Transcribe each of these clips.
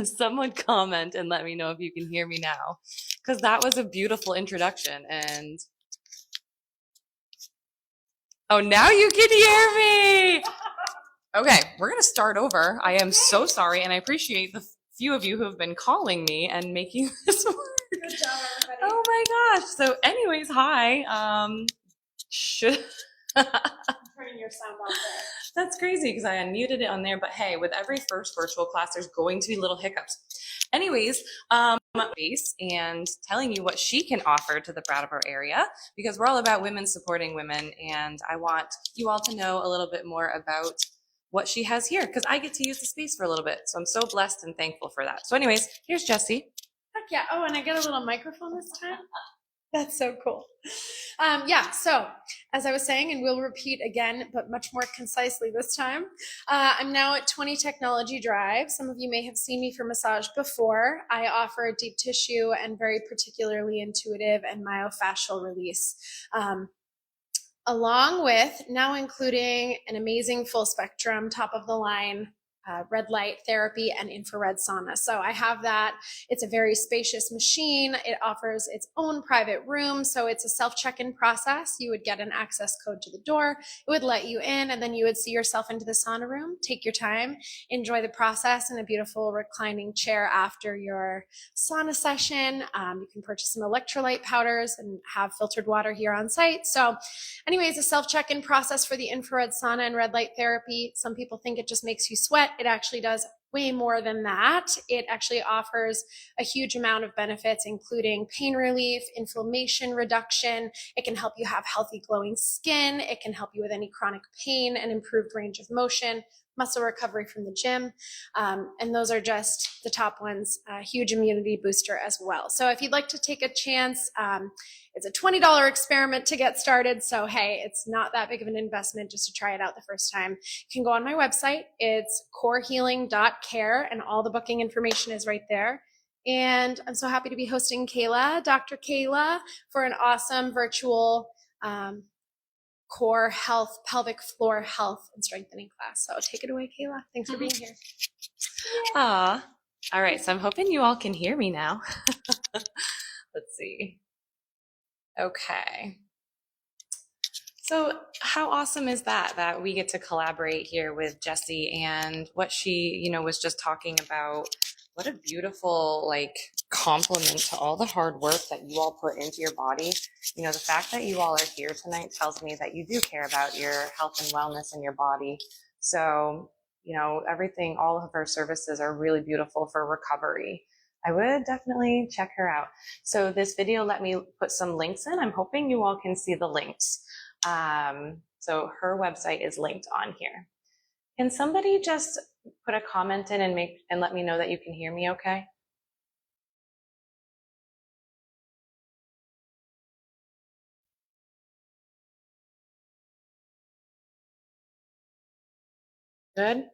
Someone comment and let me know if you can hear me now, because that was a beautiful introduction. And oh, now you can hear me. Okay, we're going to start over. I am so sorry, and I appreciate the few of you who have been calling me and making this work. Good job, everybody. Oh my gosh. So anyways, hi. Should I'm turning your sound off there. That's crazy because I unmuted it on there, but hey, with every first virtual class, there's going to be little hiccups. Anyways, and telling you what she can offer to the Brattleboro area, because we're all about women supporting women, and I want you all to know a little bit more about what she has here, because I get to use the space for a little bit. So I'm so blessed and thankful for that. So anyways, here's Jessie. Heck yeah. Oh, and I get a little microphone this time. That's so cool. So as I was saying, and we'll repeat again, but much more concisely this time, I'm now at 20 Technology Drive. Some of you may have seen me for massage before. I offer deep tissue and very particularly intuitive and myofascial release, along with now including an amazing full spectrum, top of the line red light therapy and infrared sauna. So I have that. It's a very spacious machine. It offers its own private room. So it's a self-check-in process. You would get an access code to the door. It would let you in, and then you would see yourself into the sauna room. Take your time, enjoy the process in a beautiful reclining chair after your sauna session. You can purchase some electrolyte powders and have filtered water here on site. So anyways, a self-check-in process for the infrared sauna and red light therapy. Some people think it just makes you sweat. It actually does way more than that. It actually offers a huge amount of benefits, including pain relief, inflammation reduction. It can help you have healthy, glowing skin. It can help you with any chronic pain and improved range of motion, muscle recovery from the gym. And those are just the top ones, a huge immunity booster as well. So if you'd like to take a chance, it's a $20 experiment to get started. So, hey, it's not that big of an investment just to try it out the first time. You can go on my website. It's corehealing.care, and all the booking information is right there. And I'm so happy to be hosting Kayla, Dr. Kayla, for an awesome virtual core health, pelvic floor health and strengthening class. So take it away, Kayla. Thanks for being here. All right. So I'm hoping you all can hear me now. Let's see. Okay. So how awesome is that we get to collaborate here with Jessie, and what she, was just talking about. What a beautiful, compliment to all the hard work that you all put into your body. The fact that you all are here tonight tells me that you do care about your health and wellness in your body. So, everything, all of her services are really beautiful for recovery. I would definitely check her out. So this video, let me put some links in. I'm hoping you all can see the links. So her website is linked on here. Can somebody just put a comment in and let me know that you can hear me okay? Good?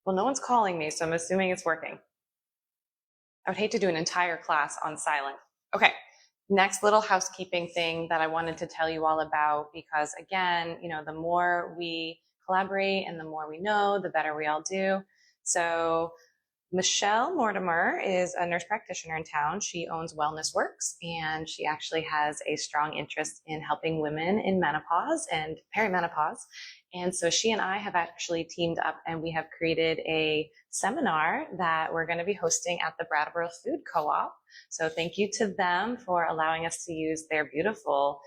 Well, no one's calling me, so I'm assuming it's working. I would hate to do an entire class on silent. Okay, next little housekeeping thing that I wanted to tell you all about, because again, the more we collaborate and the more we know, the better we all do. So Michelle Mortimer is a nurse practitioner in town. She owns Wellness Works, and she actually has a strong interest in helping women in menopause and perimenopause. And so she and I have actually teamed up, and we have created a seminar that we're going to be hosting at the Brattleboro Food Co-op. So thank you to them for allowing us to use their beautiful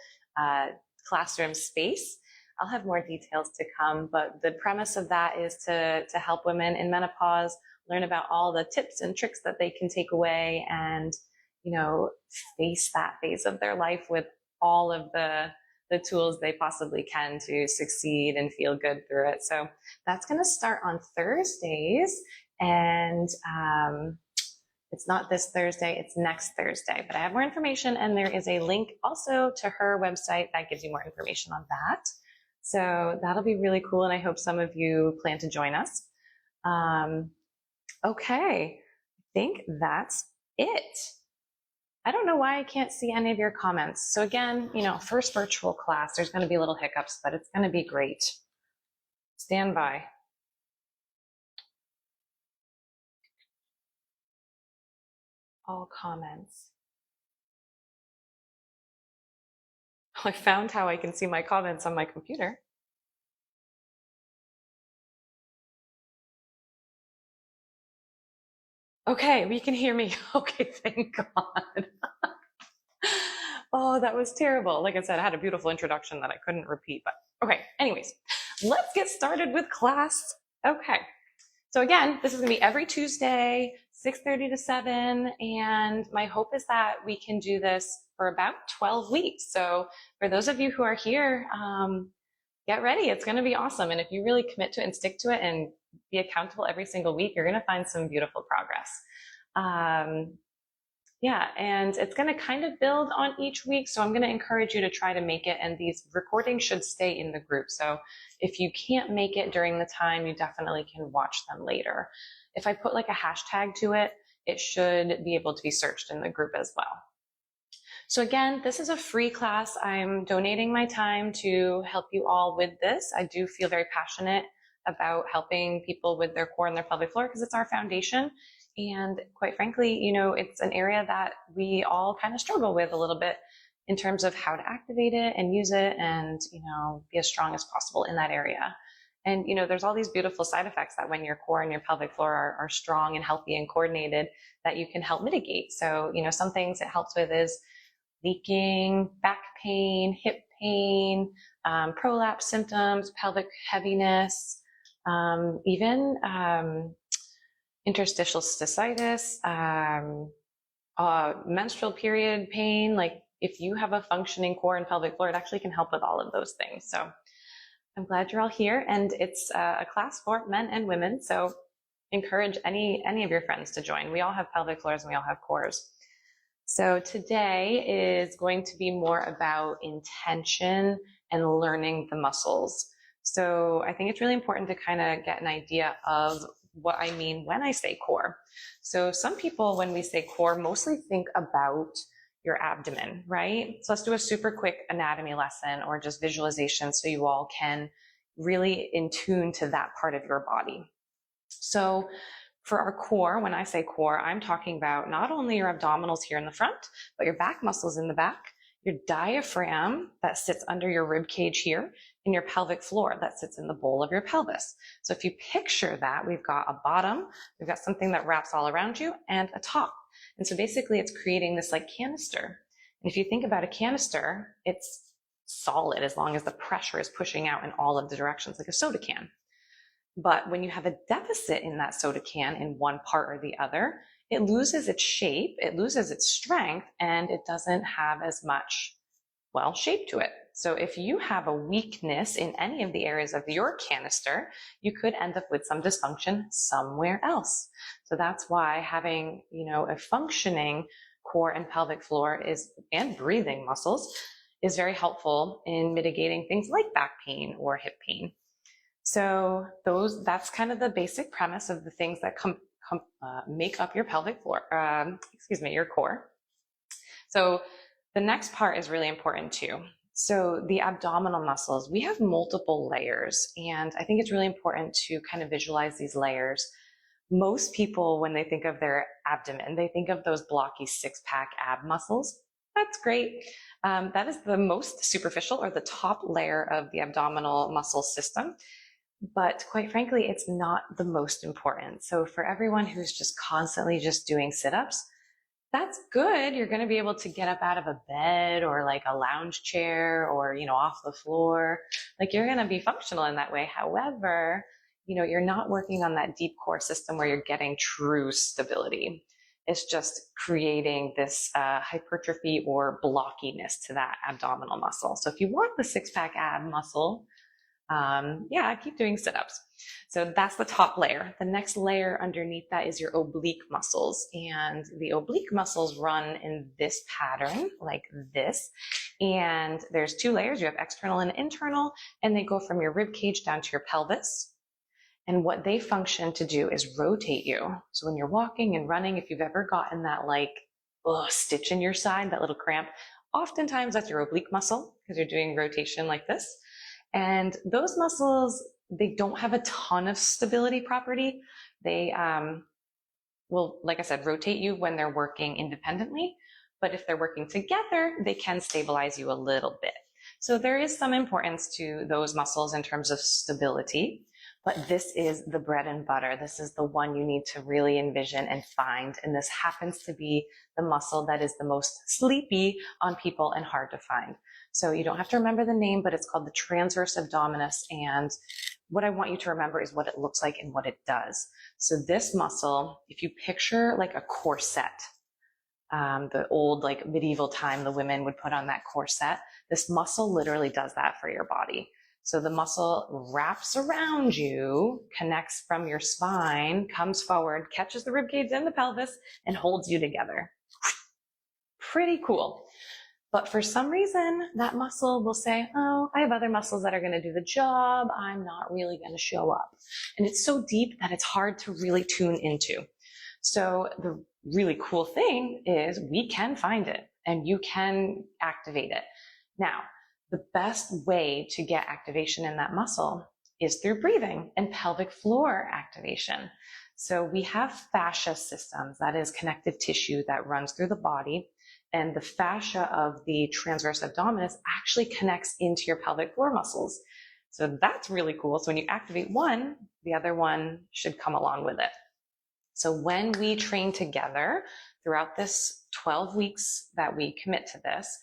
classroom space. I'll have more details to come, but the premise of that is to help women in menopause learn about all the tips and tricks that they can take away and, face that phase of their life with all of the tools they possibly can to succeed and feel good through it. So that's going to start on Thursdays, and it's not this Thursday, it's next Thursday, but I have more information, and there is a link also to her website that gives you more information on that. So that'll be really cool, and I hope some of you plan to join us. Okay, think that's it. I don't know why I can't see any of your comments. So again, first virtual class, there's going to be little hiccups, but it's going to be great. Stand by. All comments. I found how I can see my comments on my computer. Okay, we can hear me. Okay, thank God. Oh, that was terrible. Like I said, I had a beautiful introduction that I couldn't repeat, but okay, anyways, let's get started with class. Okay, so again, this is gonna be every Tuesday, 6:30 to 7, and my hope is that we can do this for about 12 weeks. So for those of you who are here, get ready, it's gonna be awesome. And if you really commit to it and stick to it and be accountable every single week, you're gonna find some beautiful progress. Yeah, and it's going to kind of build on each week. So I'm going to encourage you to try to make it. And these recordings should stay in the group. So if you can't make it during the time, you definitely can watch them later. If I put like a hashtag to it, it should be able to be searched in the group as well. So again, this is a free class. I'm donating my time to help you all with this. I do feel very passionate about helping people with their core and their pelvic floor because it's our foundation. And quite frankly, it's an area that we all kind of struggle with a little bit in terms of how to activate it and use it and, be as strong as possible in that area. And, there's all these beautiful side effects that when your core and your pelvic floor are strong and healthy and coordinated that you can help mitigate. So, some things it helps with is leaking, back pain, hip pain, prolapse symptoms, pelvic heaviness, even interstitial cystitis, menstrual period pain. Like if you have a functioning core and pelvic floor, it actually can help with all of those things. So I'm glad you're all here, and it's a class for men and women. So encourage any of your friends to join. We all have pelvic floors and we all have cores. So today is going to be more about intention and learning the muscles. So I think it's really important to kind of get an idea of what I mean when I say core. So some people, when we say core, mostly think about your abdomen, right? So let's do a super quick anatomy lesson or just visualization so you all can really in tune to that part of your body. So for our core, when I say core, I'm talking about not only your abdominals here in the front, but your back muscles in the back, your diaphragm that sits under your rib cage here, and your pelvic floor that sits in the bowl of your pelvis. So if you picture that, we've got a bottom, we've got something that wraps all around you, and a top. And so basically it's creating this like canister. And if you think about a canister, it's solid as long as the pressure is pushing out in all of the directions, like a soda can. But when you have a deficit in that soda can in one part or the other, it loses its shape, it loses its strength, and it doesn't have as much, shape to it. So if you have a weakness in any of the areas of your canister, you could end up with some dysfunction somewhere else. So that's why having, a functioning core and pelvic floor and breathing muscles is very helpful in mitigating things like back pain or hip pain. So that's kind of the basic premise of the things that make up your pelvic floor, your core. So the next part is really important too. So the abdominal muscles, we have multiple layers, and I think it's really important to kind of visualize these layers. Most people, when they think of their abdomen, they think of those blocky six-pack ab muscles. That's great. That is the most superficial or the top layer of the abdominal muscle system. But quite frankly, it's not the most important. So for everyone who's just constantly just doing sit-ups, that's good. You're going to be able to get up out of a bed or like a lounge chair or, off the floor. Like you're going to be functional in that way. However, you're not working on that deep core system where you're getting true stability. It's just creating this hypertrophy or blockiness to that abdominal muscle. So if you want the six-pack ab muscle, keep doing sit-ups. So that's the top layer. The next layer underneath that is your oblique muscles. And the oblique muscles run in this pattern, like this. And there's two layers. You have external and internal, and they go from your rib cage down to your pelvis. And what they function to do is rotate you. So when you're walking and running, if you've ever gotten that like stitch in your side, that little cramp, oftentimes that's your oblique muscle because you're doing rotation like this. And those muscles, they don't have a ton of stability property. They will, like I said, rotate you when they're working independently. But if they're working together, they can stabilize you a little bit. So there is some importance to those muscles in terms of stability. But this is the bread and butter. This is the one you need to really envision and find. And this happens to be the muscle that is the most sleepy on people and hard to find. So you don't have to remember the name, but it's called the transverse abdominis. And what I want you to remember is what it looks like and what it does. So this muscle, if you picture like a corset, the old like medieval time, the women would put on that corset. This muscle literally does that for your body. So the muscle wraps around you, connects from your spine, comes forward, catches the ribcage and the pelvis, and holds you together. Pretty cool. But for some reason, that muscle will say, oh, I have other muscles that are going to do the job. I'm not really going to show up. And it's so deep that it's hard to really tune into. So the really cool thing is we can find it and you can activate it. Now, the best way to get activation in that muscle is through breathing and pelvic floor activation. So we have fascia systems, that is connective tissue that runs through the body. And the fascia of the transverse abdominis actually connects into your pelvic floor muscles. So that's really cool. So when you activate one, the other one should come along with it. So when we train together throughout this 12 weeks that we commit to this,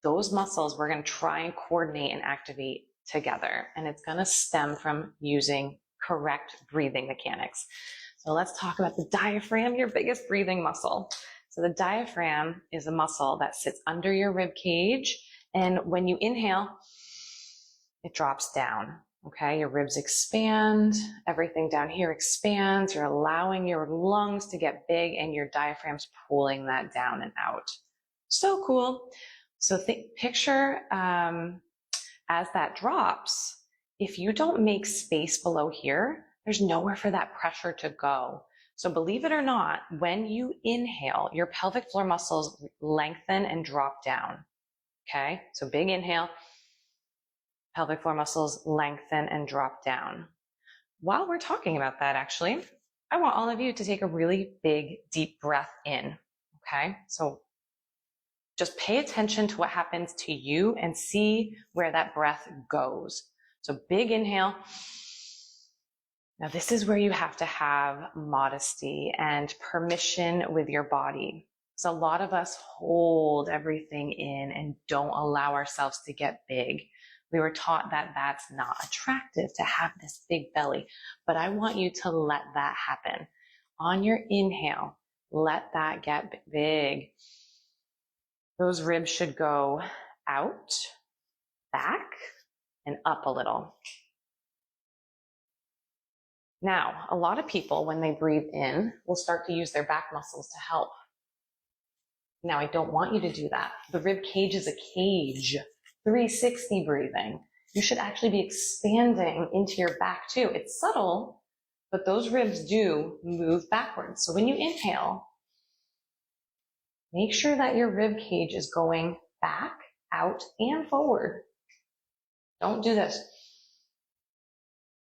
those muscles we're going to try and coordinate and activate together. And it's going to stem from using correct breathing mechanics. So let's talk about the diaphragm, your biggest breathing muscle. So the diaphragm is a muscle that sits under your rib cage. And when you inhale, it drops down. Okay, your ribs expand, everything down here expands. You're allowing your lungs to get big and your diaphragm's pulling that down and out. So cool. So picture as that drops, if you don't make space below here, there's nowhere for that pressure to go. So believe it or not, when you inhale, your pelvic floor muscles lengthen and drop down. Okay, so big inhale, pelvic floor muscles lengthen and drop down. While we're talking about that, actually, I want all of you to take a really big, deep breath in. Okay, so just pay attention to what happens to you and see where that breath goes. So big inhale. Now this is where you have to have modesty and permission with your body. So a lot of us hold everything in and don't allow ourselves to get big. We were taught that that's not attractive to have this big belly, but I want you to let that happen. On your inhale, let that get big. Those ribs should go out, back, and up a little. Now, a lot of people, when they breathe in, will start to use their back muscles to help. Now, I don't want you to do that. The rib cage is a cage. 360 breathing. You should actually be expanding into your back too. It's subtle, but those ribs do move backwards. So when you inhale, make sure that your rib cage is going back, out, and forward. Don't do this,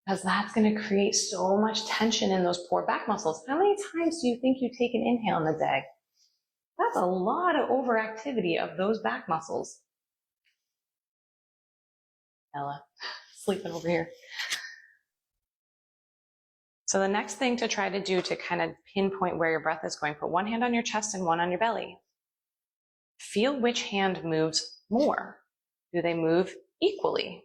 because that's going to create so much tension in those poor back muscles. How many times do you think you take an inhale in a day? That's a lot of overactivity of those back muscles. Ella, sleeping over here. So the next thing to try to do to kind of pinpoint where your breath is going, put one hand on your chest and one on your belly. Feel which hand moves more. Do they move equally?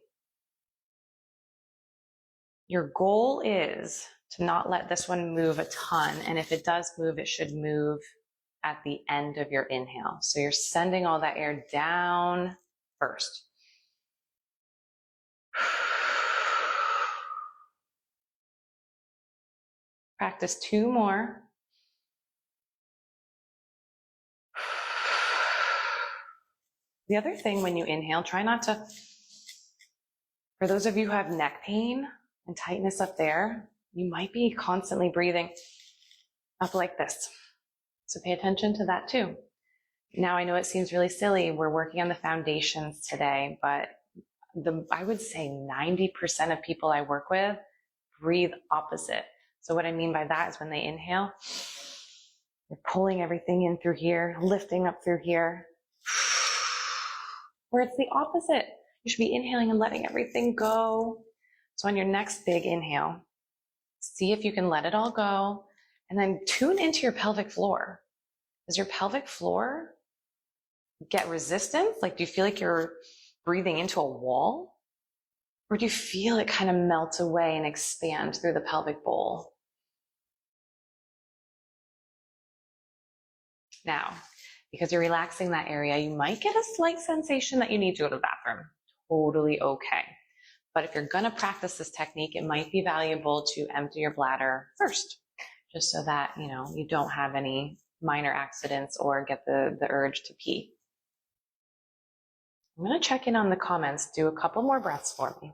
Your goal is to not let this one move a ton. And if it does move, it should move at the end of your inhale. So you're sending all that air down first. Practice two more. The other thing when you inhale, try not to, for those of you who have neck pain and tightness up there, you might be constantly breathing up like this. So pay attention to that too. Now, I know it seems really silly. We're working on the foundations today, but I would say 90% of people I work with breathe opposite. So what I mean by that is when they inhale, they're pulling everything in through here, lifting up through here, where it's the opposite. You should be inhaling and letting everything go. So on your next big inhale, see if you can let it all go, and then tune into your pelvic floor. Does your pelvic floor get resistance? Like, do you feel like you're breathing into a wall? Or do you feel it kind of melt away and expand through the pelvic bowl? Now, because you're relaxing that area, you might get a slight sensation that you need to go to the bathroom. Totally okay. But if you're going to practice this technique, it might be valuable to empty your bladder first, just so that, you don't have any minor accidents or get the urge to pee. I'm going to check in on the comments. Do a couple more breaths for me.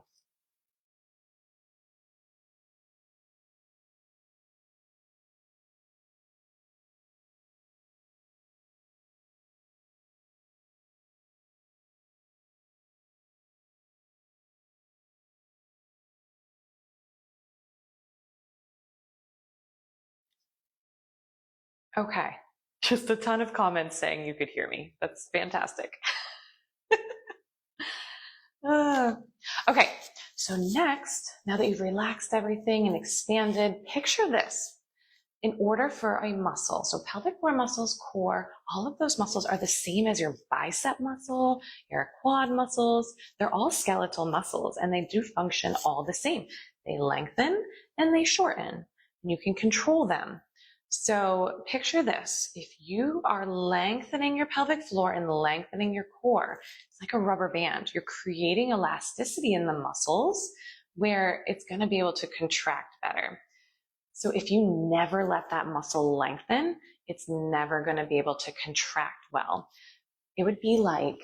Okay, just a ton of comments saying you could hear me. That's fantastic. Okay, so next, now that you've relaxed everything and expanded, picture this. In order for a muscle, so pelvic floor muscles, core, all of those muscles are the same as your bicep muscle, your quad muscles. They're all skeletal muscles and they do function all the same. They lengthen and they shorten, and you can control them. So picture this. If you are lengthening your pelvic floor and lengthening your core, it's like a rubber band. You're creating elasticity in the muscles where it's going to be able to contract better. So if you never let that muscle lengthen, it's never going to be able to contract well. It would be like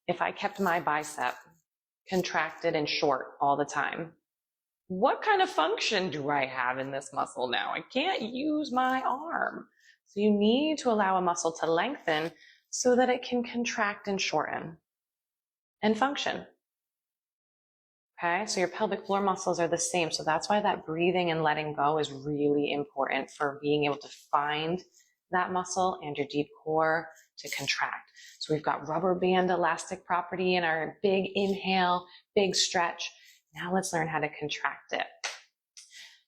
if I kept my bicep contracted and short all the time. What kind of function do I have in this muscle now? I can't use my arm. So you need to allow a muscle to lengthen so that it can contract and shorten and function. Okay, so your pelvic floor muscles are the same. So that's why that breathing and letting go is really important for being able to find that muscle and your deep core to contract. So we've got rubber band elastic property in our big inhale, big stretch. Now let's learn how to contract it.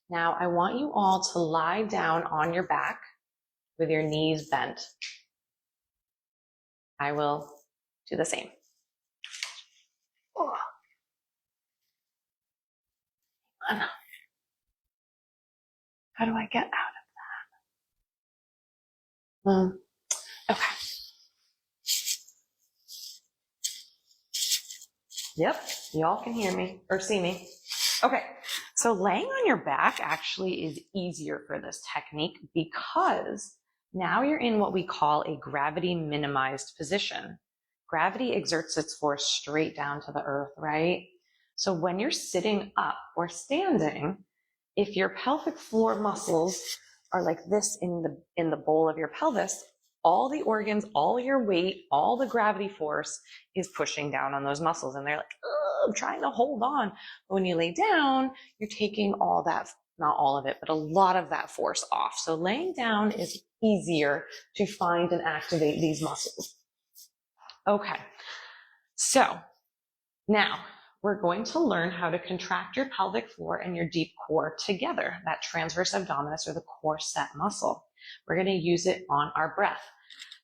Now I want you all to lie down on your back with your knees bent. I will do the same. Oh. How do I get out of that? Okay. Yep, y'all can hear me or see me. Okay, so laying on your back actually is easier for this technique because now you're in what we call a gravity minimized position. Gravity exerts its force straight down to the earth, right? So when you're sitting up or standing, if your pelvic floor muscles are like this in the bowl of your pelvis, all the organs, all your weight, all the gravity force is pushing down on those muscles. And they're like, oh, I'm trying to hold on. But when you lay down, you're taking all that, not all of it, but a lot of that force off. So laying down is easier to find and activate these muscles. Okay, so now we're going to learn how to contract your pelvic floor and your deep core together, that transverse abdominis or the core set muscle. We're going to use it on our breath.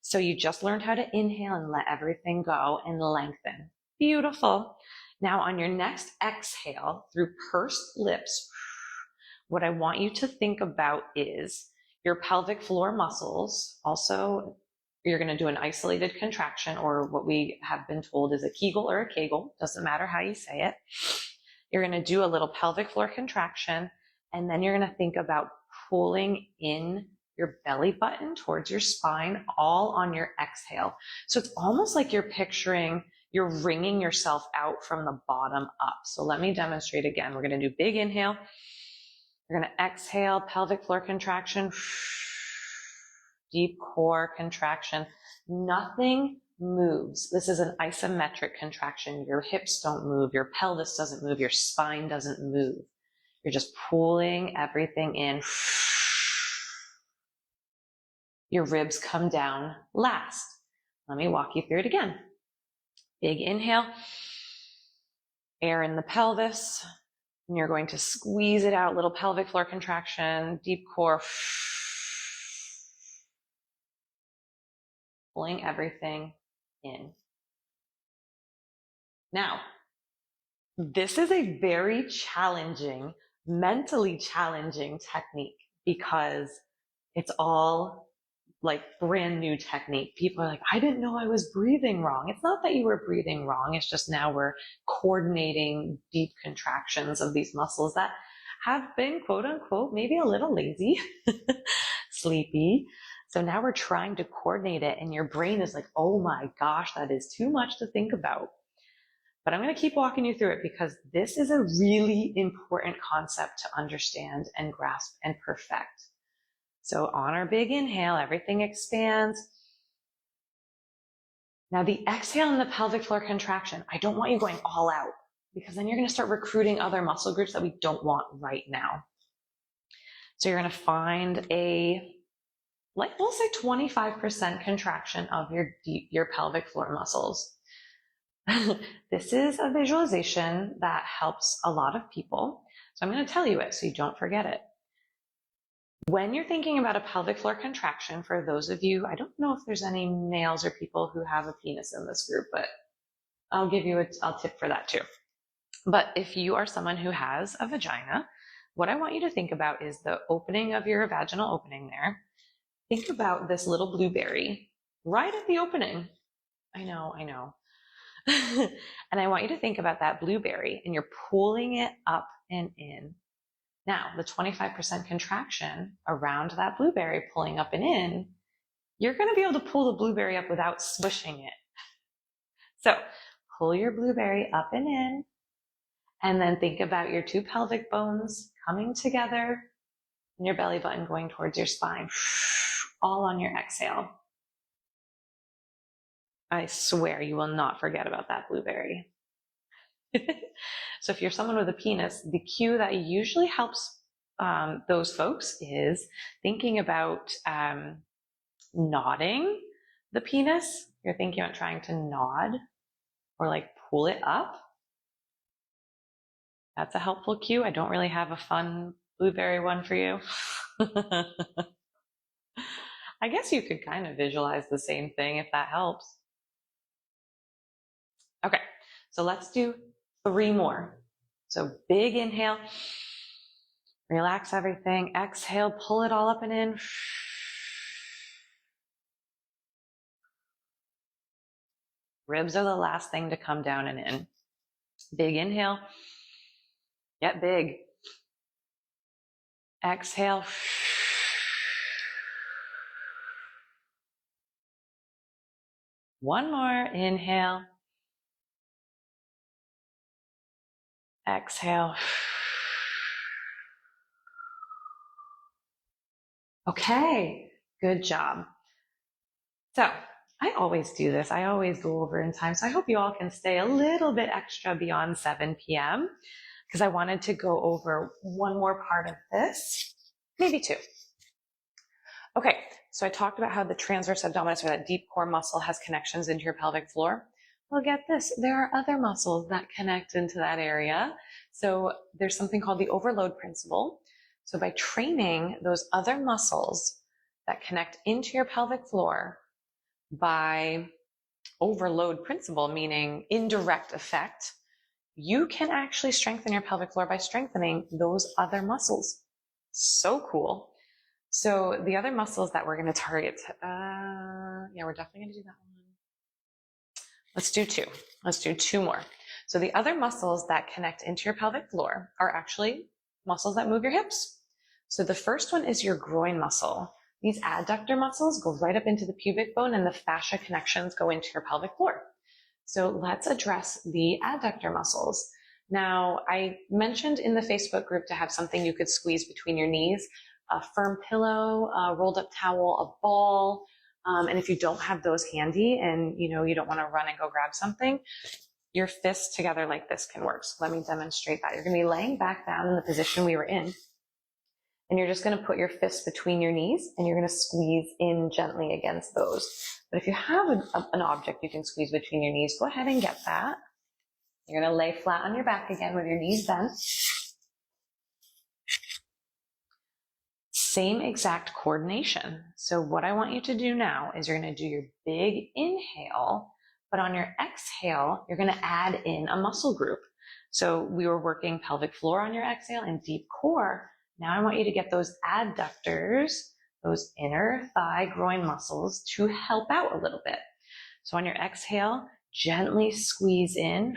So you just learned how to inhale and let everything go and lengthen. Beautiful. Now on your next exhale through pursed lips, what I want you to think about is your pelvic floor muscles. Also, you're going to do an isolated contraction, or what we have been told is a Kegel or a Kegel. Doesn't matter how you say it. You're going to do a little pelvic floor contraction, and then you're going to think about pulling in your belly button towards your spine, all on your exhale. So it's almost like you're picturing you're wringing yourself out from the bottom up. So let me demonstrate again. We're going to do big inhale. You're going to exhale, pelvic floor contraction, deep core contraction. Nothing moves. This is an isometric contraction. Your hips don't move, your pelvis doesn't move, your spine doesn't move. You're just pulling everything in. Your ribs come down last. Let me walk you through it again. Big inhale, air in the pelvis, and you're going to squeeze it out, little pelvic floor contraction, deep core, pulling everything in. Now, this is a very challenging, mentally challenging technique because it's all like brand new technique. People are like, I didn't know I was breathing wrong. It's not that you were breathing wrong. It's just now we're coordinating deep contractions of these muscles that have been, quote unquote, maybe a little lazy, sleepy. So now we're trying to coordinate it, and your brain is like, oh my gosh, that is too much to think about. But I'm going to keep walking you through it because this is a really important concept to understand and grasp and perfect. So on our big inhale, everything expands. Now the exhale and the pelvic floor contraction, I don't want you going all out because then you're going to start recruiting other muscle groups that we don't want right now. So you're going to find we'll say 25% contraction of your pelvic floor muscles. This is a visualization that helps a lot of people. So I'm going to tell you it so you don't forget it. When you're thinking about a pelvic floor contraction, for those of you, I don't know if there's any males or people who have a penis in this group, but I'll give you a tip for that too. But if you are someone who has a vagina, what I want you to think about is the opening of your vaginal opening there. Think about this little blueberry right at the opening. I know. And I want you to think about that blueberry and you're pulling it up and in. Now, the 25% contraction around that blueberry pulling up and in, you're going to be able to pull the blueberry up without smushing it. So pull your blueberry up and in, and then think about your two pelvic bones coming together and your belly button going towards your spine, all on your exhale. I swear you will not forget about that blueberry. So if you're someone with a penis, the cue that usually helps those folks is thinking about nodding the penis. You're thinking about trying to nod or like pull it up. That's a helpful cue. I don't really have a fun blueberry one for you. I guess you could kind of visualize the same thing if that helps. Okay, so let's do 3 more. So big inhale, relax everything. Exhale, pull it all up and in. Ribs are the last thing to come down and in. Big inhale. Get big. Exhale. One more. Inhale. Exhale. Okay, good job. So I always do this. I always go over in time. So I hope you all can stay a little bit extra beyond 7 p.m. because I wanted to go over one more part of this, maybe 2. Okay, so I talked about how the transverse abdominis, or that deep core muscle, has connections into your pelvic floor. Well, get this, there are other muscles that connect into that area. So there's something called the overload principle. So by training those other muscles that connect into your pelvic floor by overload principle, meaning indirect effect, you can actually strengthen your pelvic floor by strengthening those other muscles. So cool. So the other muscles that we're going to target, we're definitely going to do that one. Let's do 2. Let's do 2 more. So the other muscles that connect into your pelvic floor are actually muscles that move your hips. So the first one is your groin muscle. These adductor muscles go right up into the pubic bone, and the fascia connections go into your pelvic floor. So let's address the adductor muscles. Now, I mentioned in the Facebook group to have something you could squeeze between your knees, a firm pillow, a rolled up towel, a ball. And if you don't have those handy and you don't want to run and go grab something, your fists together like this can work. So let me demonstrate that. You're going to be laying back down in the position we were in. And you're just going to put your fists between your knees and you're going to squeeze in gently against those. But if you have an object you can squeeze between your knees, go ahead and get that. You're going to lay flat on your back again with your knees bent. Same exact coordination. So what I want you to do now is you're going to do your big inhale, but on your exhale, you're going to add in a muscle group. So we were working pelvic floor on your exhale and deep core. Now I want you to get those adductors, those inner thigh groin muscles, to help out a little bit. So on your exhale, gently squeeze in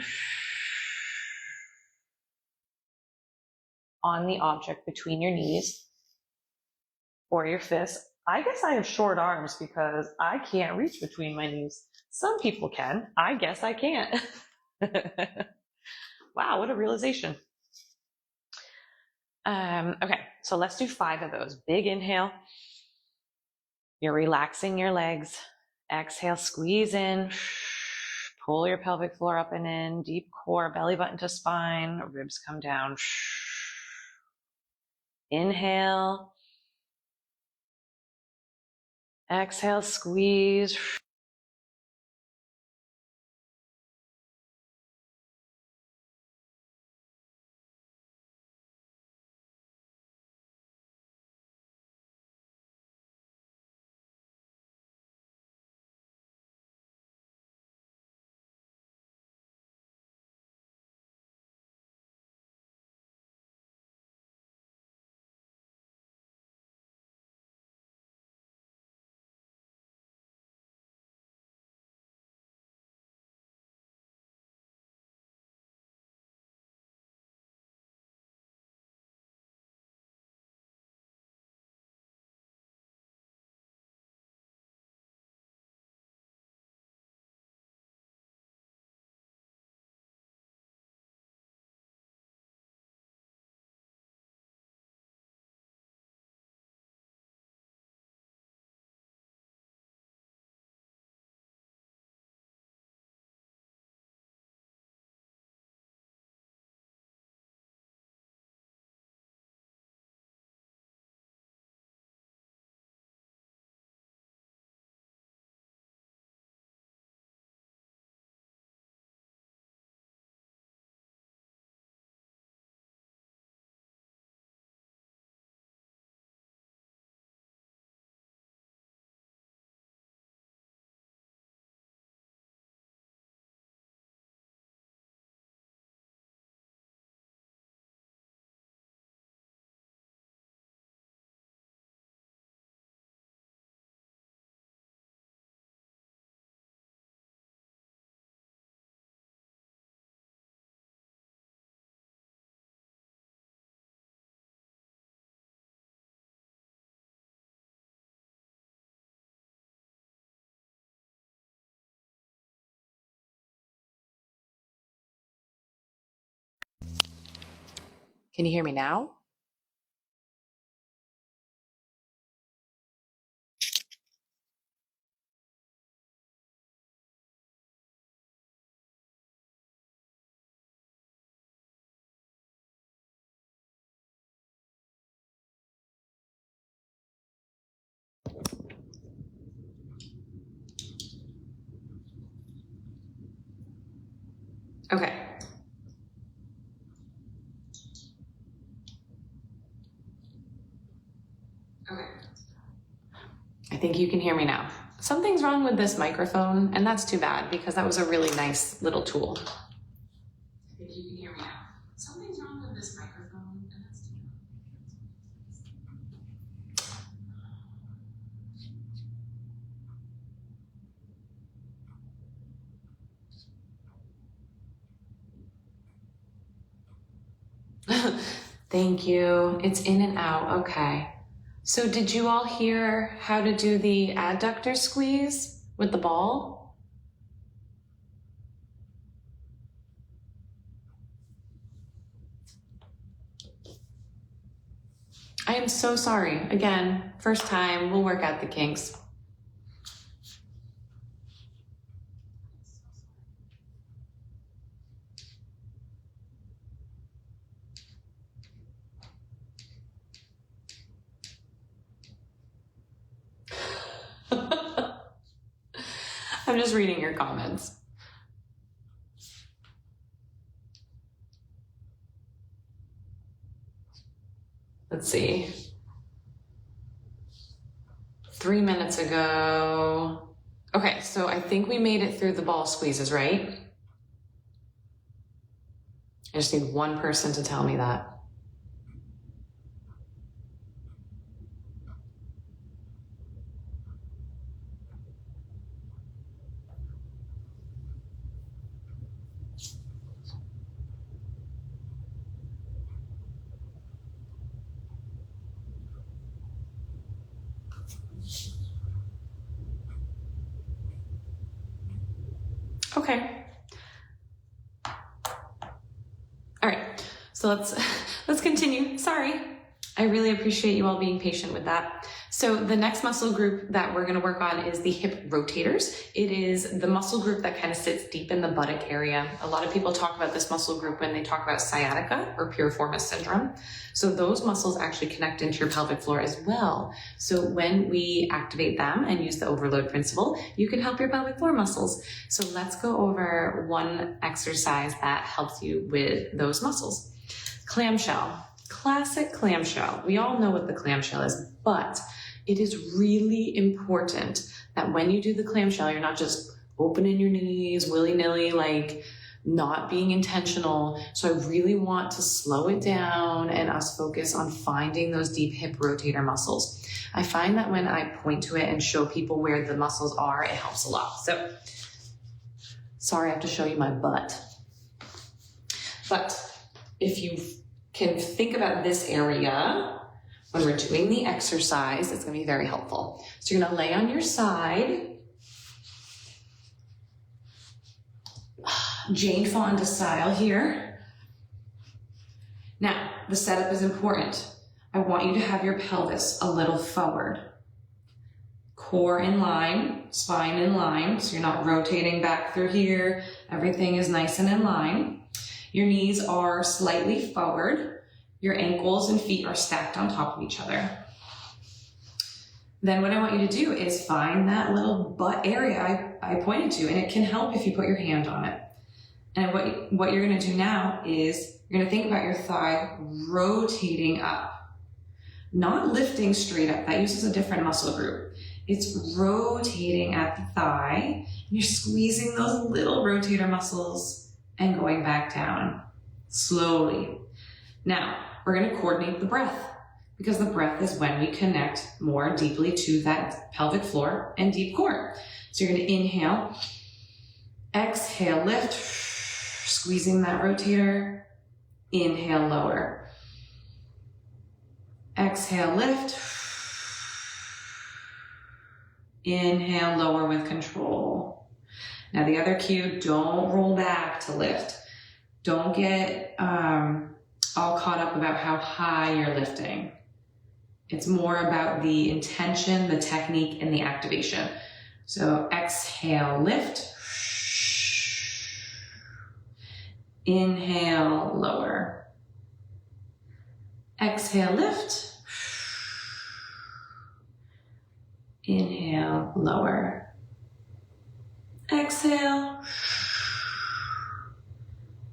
on the object between your knees or your fists. I guess I have short arms because I can't reach between my knees. Some people can. I guess I can't. Wow, what a realization. Okay, so let's do 5 of those. Big inhale. You're relaxing your legs. Exhale, squeeze in. Pull your pelvic floor up and in. Deep core, belly button to spine. Ribs come down. Inhale. Exhale, squeeze. Can you hear me now? Okay. Okay. I think you can hear me now. Something's wrong with this microphone, and that's too bad because that was a really nice little tool. I think you can hear me now. Something's wrong with this microphone, and that's too bad. Thank you. It's in and out. Okay. So did you all hear how to do the adductor squeeze with the ball? I am so sorry. Again, first time, we'll work out the kinks. I'm just reading your comments. Let's see. 3 minutes ago. Okay, so I think we made it through the ball squeezes, right? I just need one person to tell me that. Okay. All right, so let's continue. Sorry. I really appreciate you all being patient with that. So the next muscle group that we're gonna work on is the hip rotators. It is the muscle group that kind of sits deep in the buttock area. A lot of people talk about this muscle group when they talk about sciatica or piriformis syndrome. So those muscles actually connect into your pelvic floor as well. So when we activate them and use the overload principle, you can help your pelvic floor muscles. So let's go over one exercise that helps you with those muscles. Clamshell. Classic clamshell. We all know what the clamshell is, but it is really important that when you do the clamshell, you're not just opening your knees willy-nilly, like not being intentional. So I really want to slow it down and us focus on finding those deep hip rotator muscles. I find that when I point to it and show people where the muscles are, it helps a lot. So, sorry I have to show you my butt. But if you can think about this area when we're doing the exercise, it's going to be very helpful. So you're going to lay on your side, Jane Fonda style here. Now, the setup is important. I want you to have your pelvis a little forward. Core in line, spine in line, so you're not rotating back through here. Everything is nice and in line. Your knees are slightly forward. Your ankles and feet are stacked on top of each other. Then what I want you to do is find that little butt area I pointed to, and it can help if you put your hand on it. And what you're gonna do now is you're gonna think about your thigh rotating up, not lifting straight up. That uses a different muscle group. It's rotating at the thigh. You're squeezing those little rotator muscles and going back down slowly. Now, we're gonna coordinate the breath because the breath is when we connect more deeply to that pelvic floor and deep core. So you're gonna inhale, exhale, lift, squeezing that rotator, inhale, lower. Exhale, lift, inhale, lower with control. Now the other cue, don't roll back to lift. Don't get all caught up about how high you're lifting. It's more about the intention, the technique, and the activation. So exhale, lift. Inhale, lower. Exhale, lift. Inhale, lower. Exhale.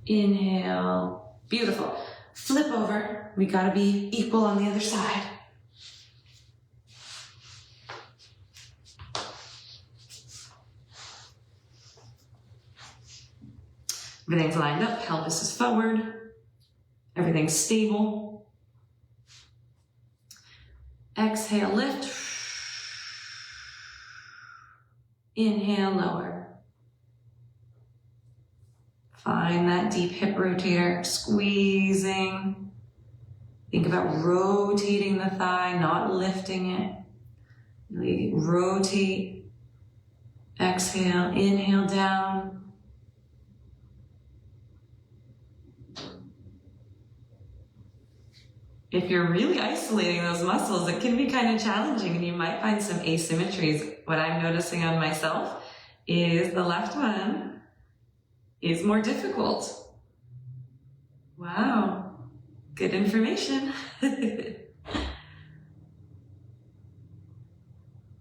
Inhale. Beautiful. Flip over. We gotta be equal on the other side. Everything's lined up, pelvis is forward. Everything's stable. Exhale, lift. Inhale, lower. Find that deep hip rotator, squeezing. Think about rotating the thigh, not lifting it. Really rotate. Exhale, inhale down. if you're really isolating those muscles, it can be kind of challenging and you might find some asymmetries. What I'm noticing on myself is the left one is more difficult. Wow, good information.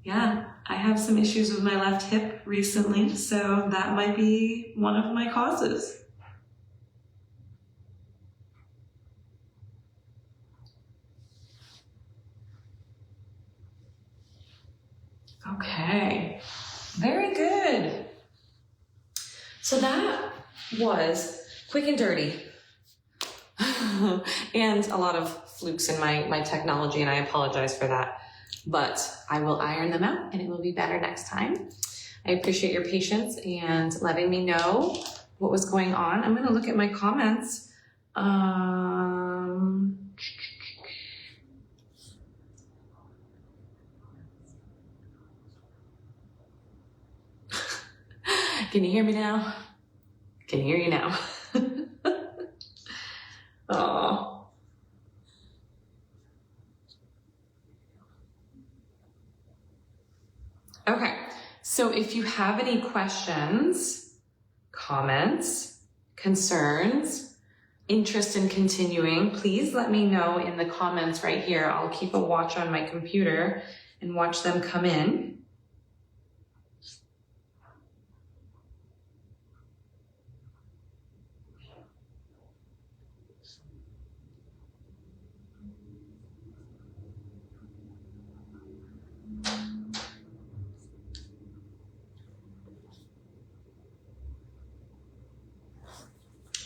Yeah, I have some issues with my left hip recently, so that might be one of my causes. Okay, very good. So that was quick and dirty. And a lot of flukes in my technology, and I apologize for that. But I will iron them out and it will be better next time. I appreciate your patience and letting me know what was going on. I'm going to look at my comments. Can you hear me now? Can hear you now. Oh. Okay, so if you have any questions, comments, concerns, interest in continuing, please let me know in the comments right here. I'll keep a watch on my computer and watch them come in.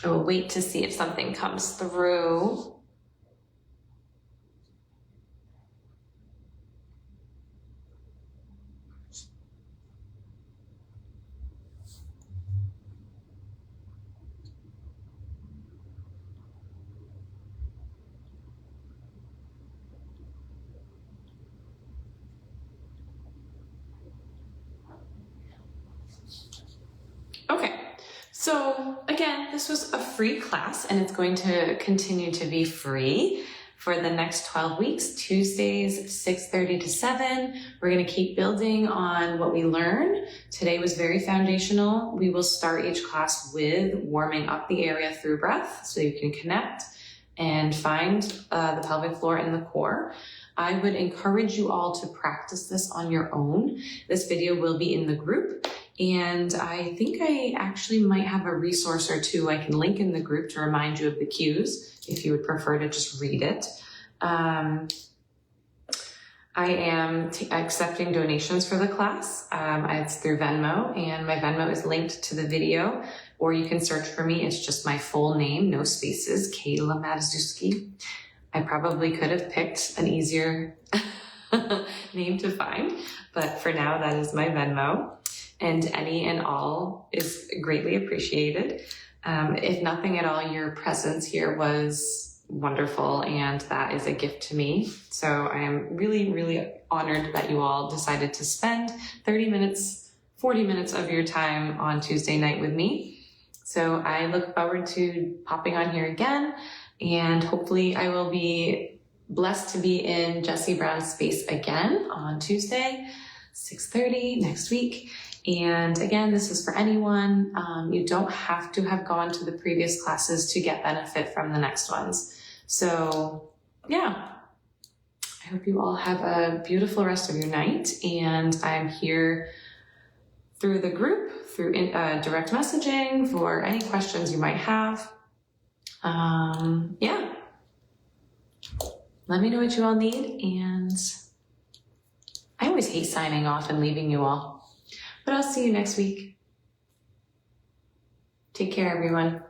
I will wait to see if something comes through. Okay. So again, this was a free class and it's going to continue to be free for the next 12 weeks, Tuesdays, 6:30 to 7. We're going to keep building on what we learned. Today was very foundational. We will start each class with warming up the area through breath so you can connect and find the pelvic floor and the core. I would encourage you all to practice this on your own. This video will be in the group. And I think I actually might have a resource or two I can link in the group to remind you of the cues if you would prefer to just read it. I am accepting donations for the class. It's through Venmo, and my Venmo is linked to the video, or you can search for me. It's just my full name, no spaces, Kayla Matuszewski. I probably could have picked an easier name to find, but for now, that is my Venmo. And any and all is greatly appreciated. If nothing at all, your presence here was wonderful, and that is a gift to me. So I am really, really honored that you all decided to spend 30 minutes, 40 minutes of your time on Tuesday night with me. So I look forward to popping on here again, and hopefully I will be blessed to be in Jessie Brown's space again on Tuesday, 6:30 next week. And again, this is for anyone. You don't have to have gone to the previous classes to get benefit from the next ones. So yeah, I hope you all have a beautiful rest of your night. And I'm here through the group, through direct messaging for any questions you might have. Yeah, let me know what you all need. And I always hate signing off and leaving you all. But I'll see you next week. Take care, everyone.